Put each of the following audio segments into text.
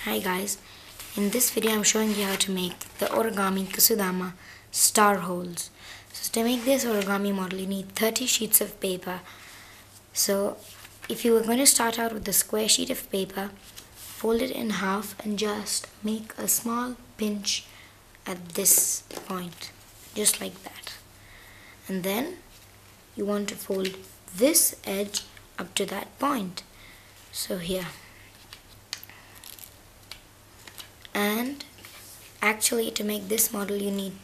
Hi guys, in this video I'm showing you how to make the origami kusudama star holes. So to make this origami model you need 30 sheets of paper. So if you were going to start out with a square sheet of paper, fold it in half and just make a small pinch at this point, just like that. And then you want to fold this edge up to that point. So here. And actually to make this model you need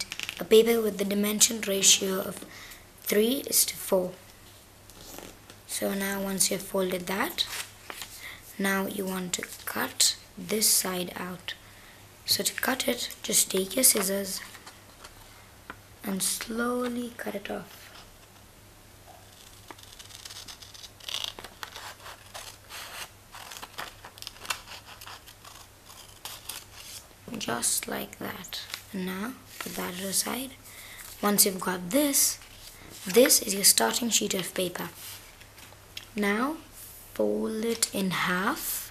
a paper with the dimension ratio of 3:4. So now once you've folded that, now you want to cut this side out. So to cut it, just take your scissors and slowly cut it off. Just like that. And now put that aside. Once you've got this is your starting sheet of paper. Now fold it in half,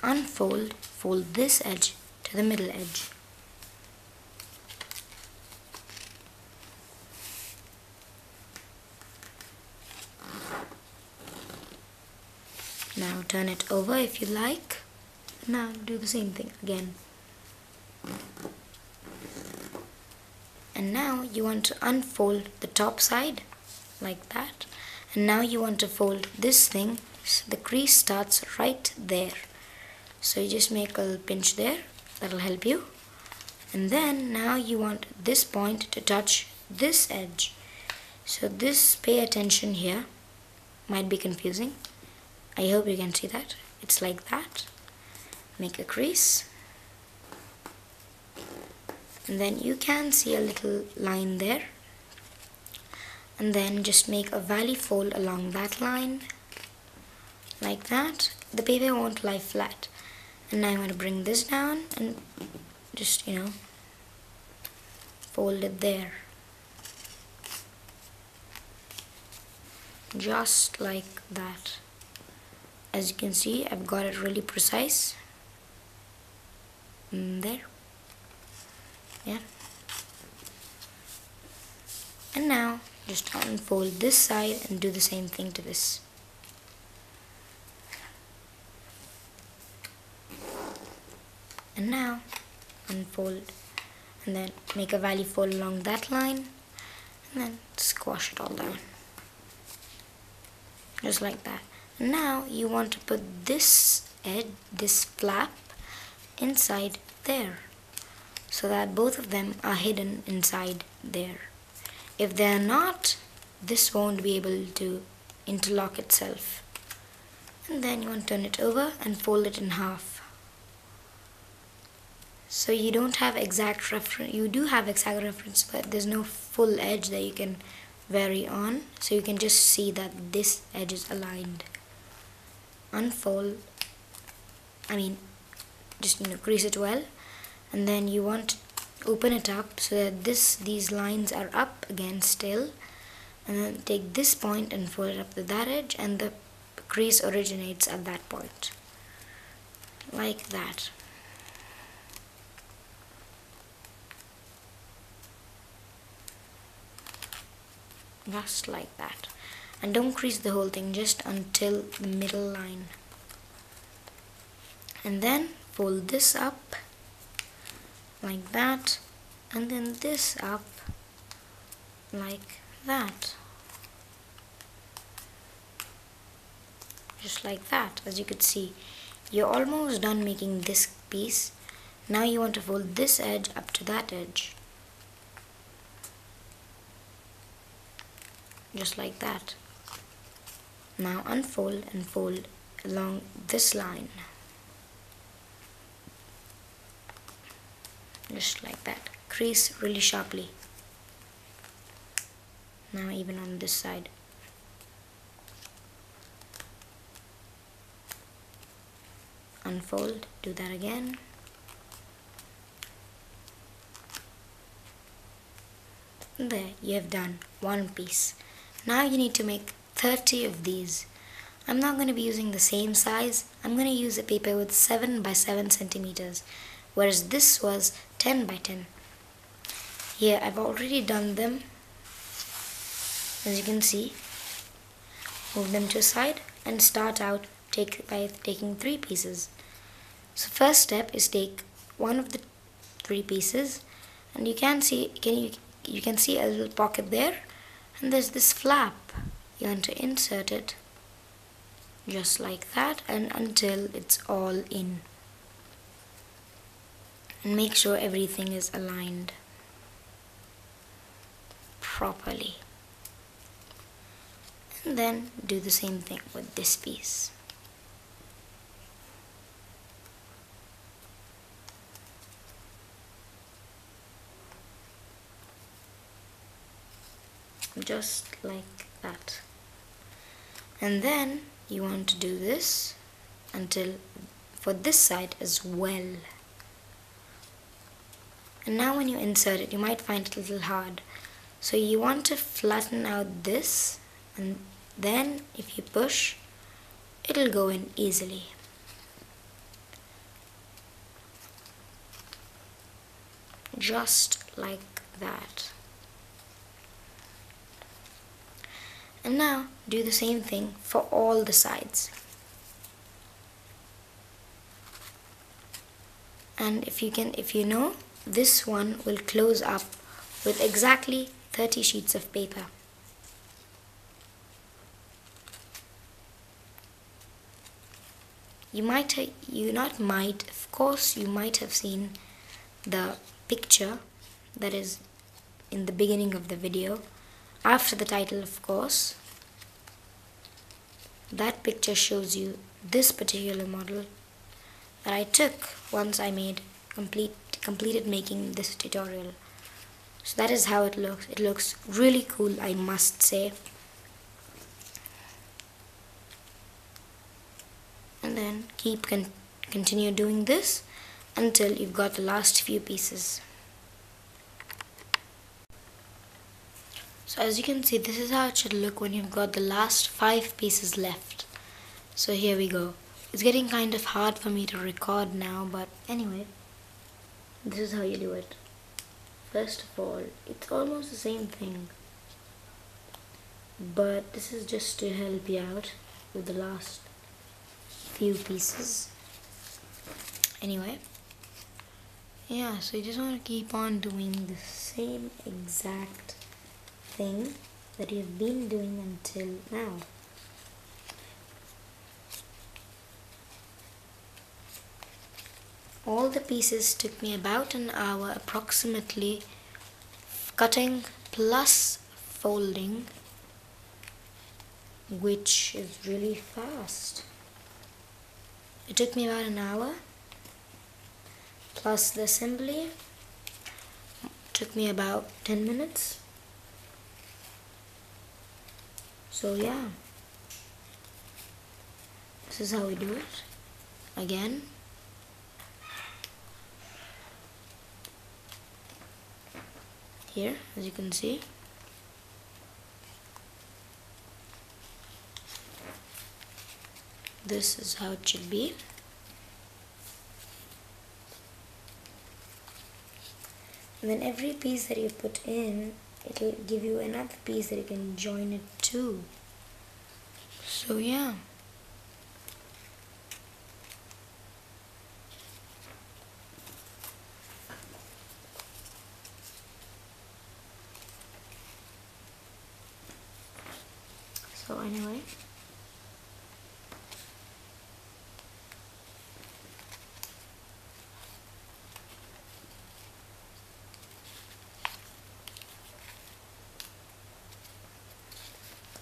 unfold, fold this edge to the middle edge. Now turn it over if you like. Now do the same thing again. And now you want to unfold the top side like that. And now you want to fold this thing so the crease starts right there. So you just make a little pinch there. That'll help you. And then now you want this point to touch this edge. So this, pay attention here. Might be confusing. I hope you can see that. It's like that. Make a crease. And then you can see a little line there. And then just make a valley fold along that line. Like that. The paper won't lie flat. And now I'm going to bring this down and just, fold it there. Just like that. As you can see, I've got it really precise. There. Yeah. And now, just unfold this side and do the same thing to this. And now, unfold. And then make a valley fold along that line. And then squash it all down. Just like that. Now you want to put this edge, this flap, inside there so that both of them are hidden inside there. If they are not, this won't be able to interlock itself. And then you want to turn it over and fold it in half. So you don't have exact reference, you do have exact reference, but there's no full edge that you can vary on, so you can just see that this edge is aligned. Unfold, just crease it well, and then you want to open it up so that these lines are up again still, and then take this point and fold it up to that edge, and the crease originates at that point, like that. Just like that. And don't crease the whole thing, just until the middle line. And then fold this up like that, and then this up like that. Just like that. As you could see, you're almost done making this piece. Now you want to fold this edge up to that edge. Just like that. Now unfold and fold along this line. Just like that. Crease really sharply. Now even on this side. Unfold, do that again. There, you have done one piece. Now you need to make 30 of these. I'm not going to be using the same size. I'm going to use a paper with 7 by 7 centimeters, whereas this was 10 by 10. Here I've already done them. As you can see, move them to a side and start out by taking 3 pieces. So first step is take one of the 3 pieces, and you can see you can see a little pocket there, and there's this flap. You want to insert it just like that, and until it's all in, and make sure everything is aligned properly. And then do the same thing with this piece. Just like that. And then you want to do this until for this side as well. And now when you insert it, you might find it a little hard. So you want to flatten out this, and then if you push, it'll go in easily. Just like that. And now do the same thing for all the sides. And if you know, this one will close up with exactly 30 sheets of paper. Of course you might have seen the picture that is in the beginning of the video, after the title, of course. That picture shows you this particular model that I took once I completed making this tutorial. So that is how it looks. It looks really cool, I must say. And then continue doing this until you've got the last few pieces. So as you can see, this is how it should look when you've got the last 5 pieces left. So here we go. It's getting kind of hard for me to record now, but anyway, this is how you do it. First of all, it's almost the same thing, but this is just to help you out with the last few pieces. Anyway, yeah, so you just want to keep on doing the same exact thing that you've been doing until now. All the pieces took me about an hour approximately, cutting plus folding, which is really fast. It took me about an hour, plus the assembly took me about 10 minutes. So yeah, this is how we do it. Again, here, as you can see, this is how it should be. And then every piece that you put in, it'll give you another piece that you can join it to. So yeah. So anyway,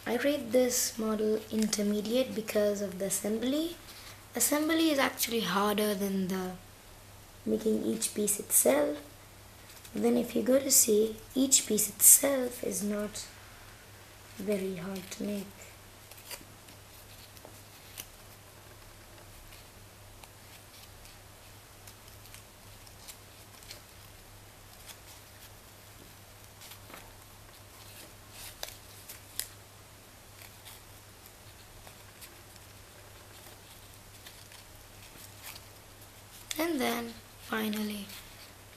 I rate this model intermediate because of the assembly. Assembly is actually harder than the making each piece itself. Then if you go to see, each piece itself is not very hard to make. And then finally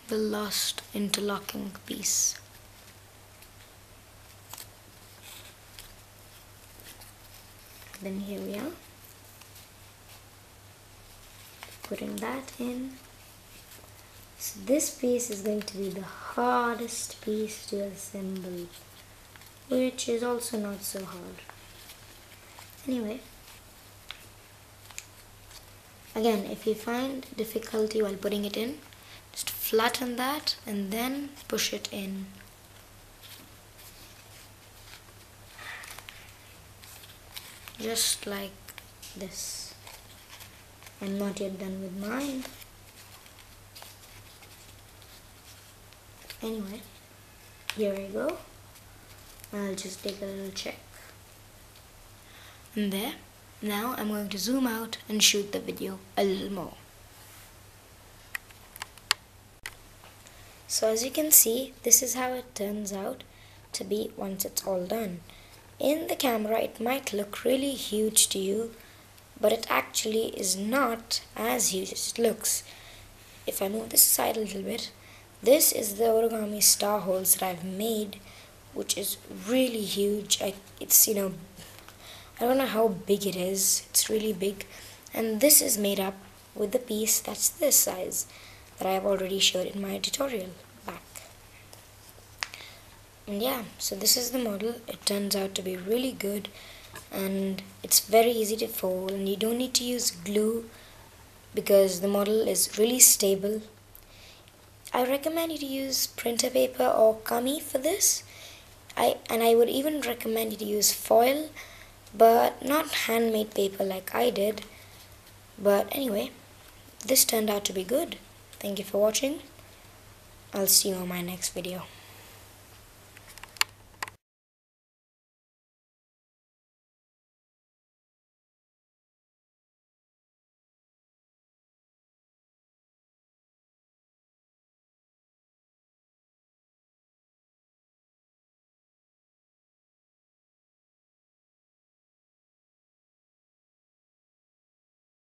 the last interlocking piece. Then here we are, putting that in. So this piece is going to be the hardest piece to assemble, which is also not so hard. Anyway, again, if you find difficulty while putting it in, just flatten that and then push it in. Just like this. I'm not yet done with mine. Anyway, here I go. I'll just take a little check. And there. Now I'm going to zoom out and shoot the video a little more. So as you can see, this is how it turns out to be once it's all done. In the camera it might look really huge to you, but it actually is not as huge as it looks. If I move this aside a little bit, this is the origami star holes that I've made, which is really huge. It's, I don't know how big it is. It's really big. And this is made up with the piece that's this size that I have already showed in my tutorial back. And yeah, so this is the model. It turns out to be really good, and it's very easy to fold, and you don't need to use glue because the model is really stable. I recommend you to use printer paper or kami for this. I would even recommend you to use foil, but not handmade paper like I did. But anyway, this turned out to be good. Thank you for watching. I'll see you on my next video.